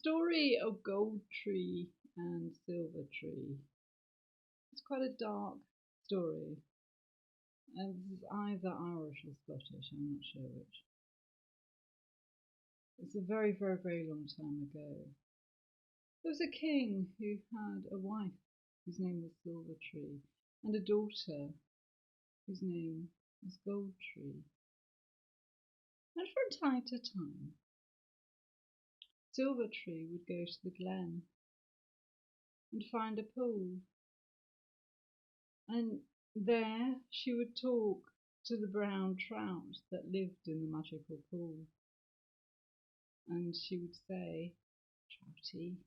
story of Gold Tree and Silver Tree. It's quite a dark story. And it's either Irish or Scottish, I'm not sure which. It's a very, very, very long time ago. There was a king who had a wife whose name was Silver Tree and a daughter whose name was Gold Tree. And from time to time, Silver Tree would go to the glen and find a pool, and there she would talk to the brown trout that lived in the magical pool. And she would say, "Trouty,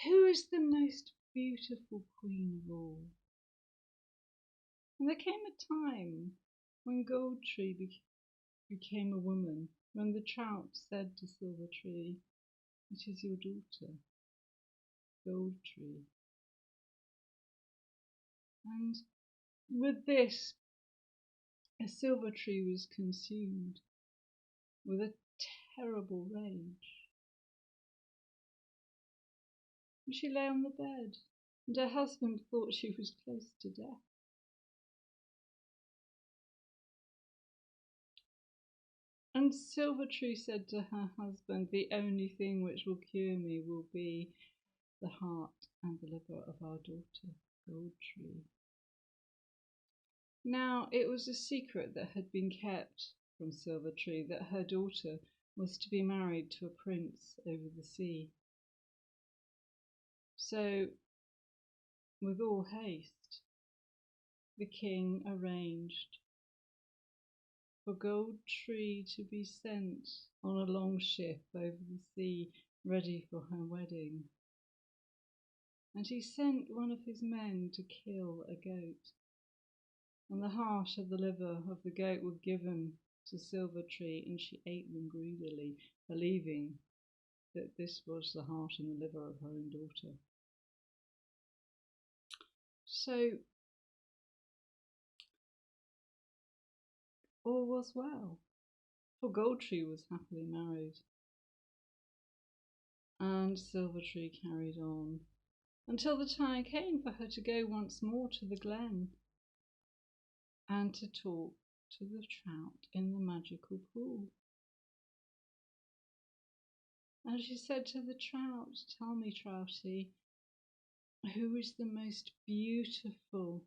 who is the most beautiful queen of all?" And there came a time when Gold Tree became a woman, when the trout said to Silver Tree, "It is your daughter, Gold Tree." And with this, a Silver Tree was consumed with a terrible rage. And she lay on the bed, and her husband thought she was close to death. And Silver Tree said to her husband, "The only thing which will cure me will be the heart and the liver of our daughter, Gold Tree." Now, it was a secret that had been kept from Silver Tree that her daughter was to be married to a prince over the sea. So, with all haste, the king arranged for Gold Tree to be sent on a long ship over the sea, ready for her wedding. And he sent one of his men to kill a goat, and the heart and the liver of the goat were given to Silver Tree, and she ate them greedily, believing that this was the heart and the liver of her own daughter. So all was well, for Gold Tree was happily married, and Silver Tree carried on until the time came for her to go once more to the glen and to talk to the trout in the magical pool. And she said to the trout, "Tell me, Trouty, who is the most beautiful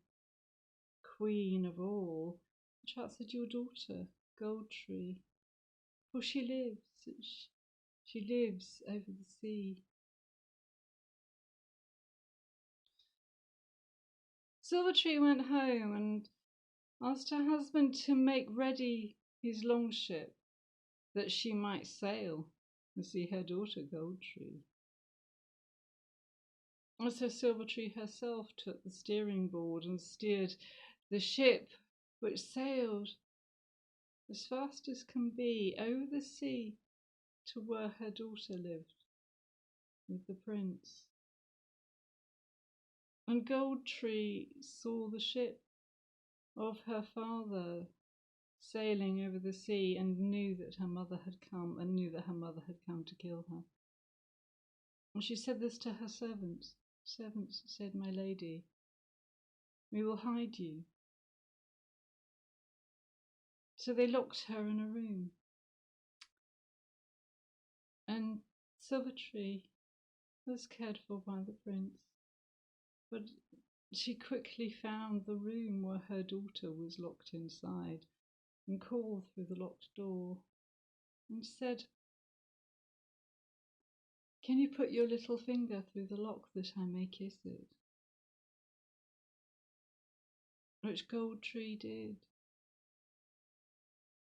queen of all?" The trout said, "Your daughter, Gold Tree, for she lives over the sea." Silver Tree went home and asked her husband to make ready his longship that she might sail and see her daughter Gold Tree. And so Silver Tree herself took the steering board and steered the ship, which sailed as fast as can be over the sea to where her daughter lived with the prince. And Gold Tree saw the ship of her father sailing over the sea, and knew that her mother had come, and knew that her mother had come to kill her. And she said this to her servants. "Servants," said, "my lady, we will hide you." So they locked her in a room. And Silver Tree was cared for by the prince, but she quickly found the room where her daughter was locked inside, and called through the locked door and said, "Can you put your little finger through the lock that I may kiss it?" Which Gold Tree did.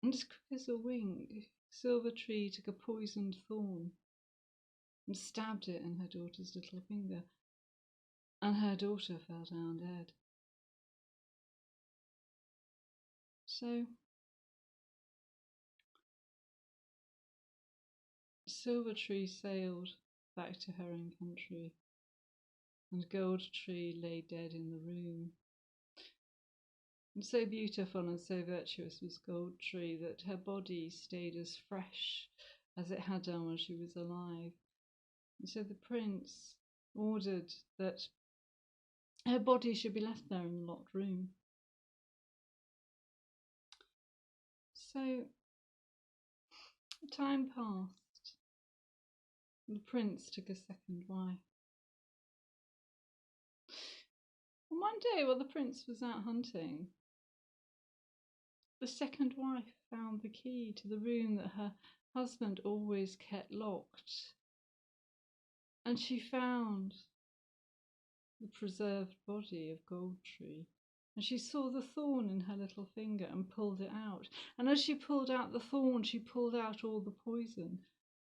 And as quick as a wink, Silver Tree took a poisoned thorn and stabbed it in her daughter's little finger, and her daughter fell down dead. So Silver Tree sailed back to her own country, and Gold Tree lay dead in the room. And so beautiful and so virtuous was Gold Tree that her body stayed as fresh as it had done when she was alive. And so the prince ordered that her body should be left there in the locked room. So time passed. The prince took a second wife. And one day, while the prince was out hunting, the second wife found the key to the room that her husband always kept locked. And she found the preserved body of Goldtree. And she saw the thorn in her little finger and pulled it out. And as she pulled out the thorn, she pulled out all the poison.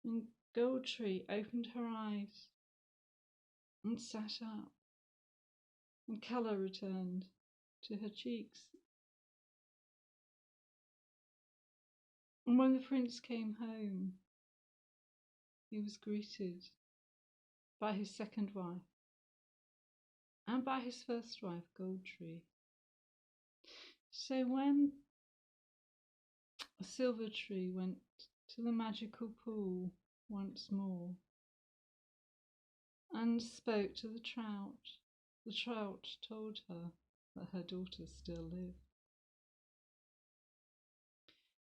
And Goldtree opened her eyes and sat up, and colour returned to her cheeks. And when the prince came home, he was greeted by his second wife and by his first wife, Goldtree. So when Silvertree went to the magical pool once more and spoke to the trout told her that her daughter still lived.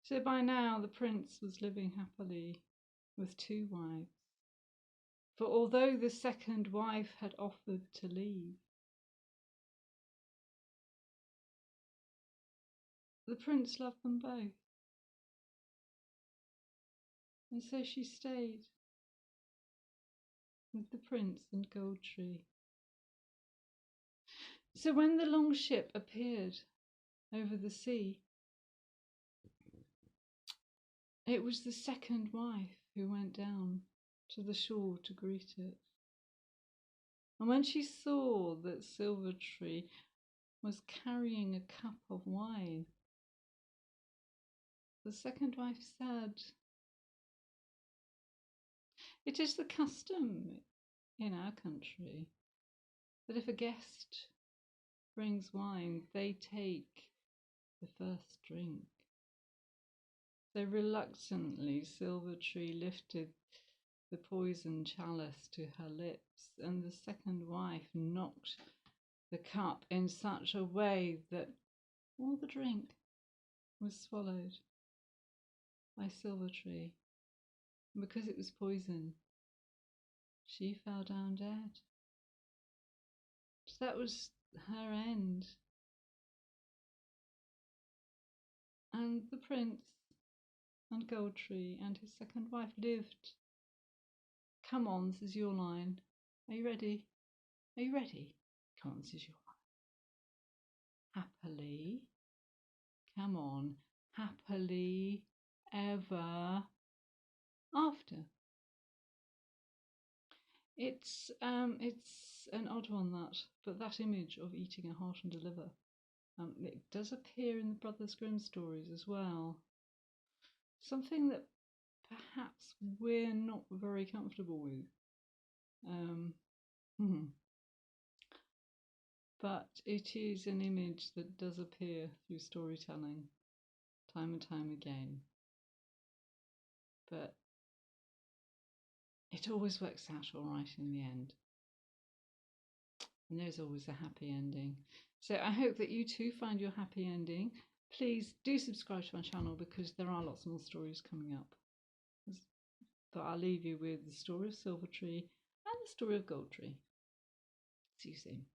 So by now the prince was living happily with two wives. For although the second wife had offered to leave, the prince loved them both. And so she stayed with the prince and Goldtree. So when the long ship appeared over the sea, it was the second wife who went down to the shore to greet it. And when she saw that Silvertree was carrying a cup of wine, the second wife said, "It is the custom in our country that if a guest brings wine, they take the first drink." So reluctantly, Silvertree lifted the poisoned chalice to her lips, and the second wife knocked the cup in such a way that all the drink was swallowed by Silvertree. And because it was poison, she fell down dead. So that was her end. And the prince and Goldtree and his second wife lived. Come on, this is your line. Are you ready? Are you ready? Come on, this is your line. Happily. Come on. Happily ever after. It's an odd one, but that image of eating a heart and a liver, it does appear in the Brothers Grimm stories as well. Something that perhaps we're not very comfortable with. But it is an image that does appear through storytelling time and time again. But it always works out all right in the end. And there's always a happy ending. So I hope that you too find your happy ending. Please do subscribe to my channel because there are lots more stories coming up. But I'll leave you with the story of Silvertree and the story of Goldtree. See you soon.